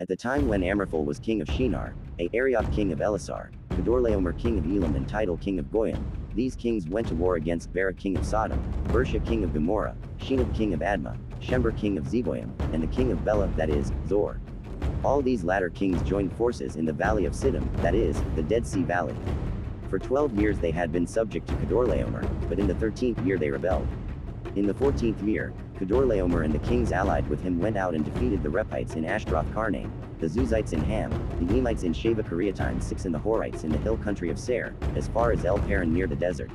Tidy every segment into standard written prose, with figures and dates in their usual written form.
At the time when Amraphel was king of Shinar, Arioch king of Ellasar, Kedorlaomer king of Elam and Tidal king of Goyim, these kings went to war against Bera king of Sodom, Birsha king of Gomorrah, Shinab king of Admah, Shemeber king of Zeboyim, and the king of Bela, that is, Zoar. All these latter kings joined forces in the Valley of Siddim, that is, the Dead Sea Valley. For 12 years they had been subject to Kedorlaomer, but in the 13th year they rebelled. In the 14th year, Kedorlaomer and the kings allied with him went out and defeated the Rephaites in Ashteroth Karnaim, the Zuzites in Ham, the Emites in Shaveh Kiriathaim 6 and the Horites in the hill country of Seir, as far as Paran near the desert.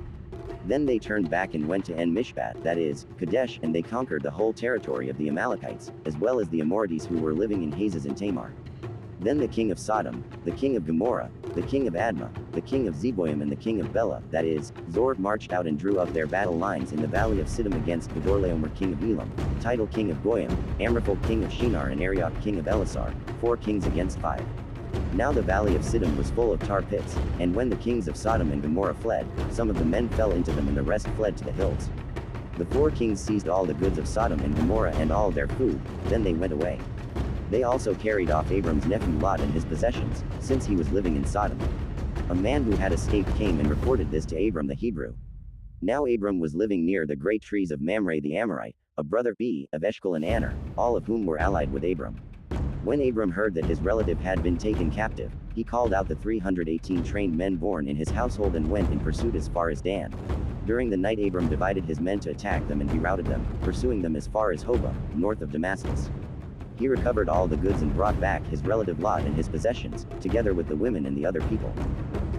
Then they turned back and went to En Mishpat, that is, Kadesh, and they conquered the whole territory of the Amalekites, as well as the Horites who were living in Hazezon Tamar. Then the king of Sodom, the king of Gomorrah, the king of Admah, the king of Zeboyim and the king of Bela, that is, Zoar, marched out and drew up their battle lines in the Valley of Siddim against Kedorlaomer king of Elam, Tidal king of Goyim, Amraphel king of Shinar and Arioch king of Ellasar, 4 kings against 5. Now the Valley of Siddim was full of tar pits, and when the kings of Sodom and Gomorrah fled, some of the men fell into them and the rest fled to the hills. The 4 kings seized all the goods of Sodom and Gomorrah and all their food, then they went away. They also carried off Abram's nephew Lot and his possessions, since he was living in Sodom. A man who had escaped came and reported this to Abram the Hebrew. Now Abram was living near the great trees of Mamre the Amorite, a brother of Eshcol and Aner, all of whom were allied with Abram. When Abram heard that his relative had been taken captive, he called out the 318 trained men born in his household and went in pursuit as far as Dan. During the night Abram divided his men to attack them and he routed them, pursuing them as far as Hobah, north of Damascus. He recovered all the goods and brought back his relative Lot and his possessions, together with the women and the other people.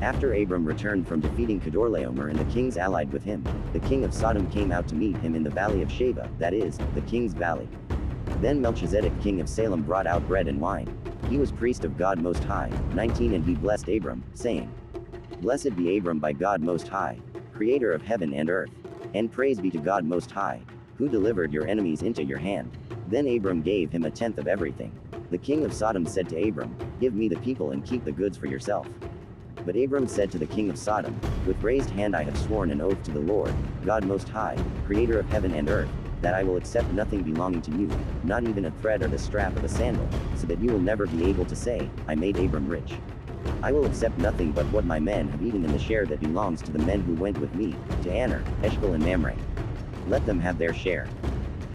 After Abram returned from defeating Kedorlaomer and the kings allied with him, the king of Sodom came out to meet him in the valley of Shaveh, that is, the king's valley. Then Melchizedek king of Salem brought out bread and wine. He was priest of God Most High. 19 And he blessed Abram, saying, Blessed be Abram by God Most High, creator of heaven and earth. And praise be to God Most High, who delivered your enemies into your hand. Then Abram gave him 1/10 of everything. The king of Sodom said to Abram, Give me the people and keep the goods for yourself. But Abram said to the king of Sodom, With raised hand I have sworn an oath to the Lord, God Most High, creator of heaven and earth, that I will accept nothing belonging to you, not even a thread or the strap of a sandal, so that you will never be able to say, I made Abram rich. I will accept nothing but what my men have eaten in the share that belongs to the men who went with me, to Aner, Eshcol and Mamre. Let them have their share.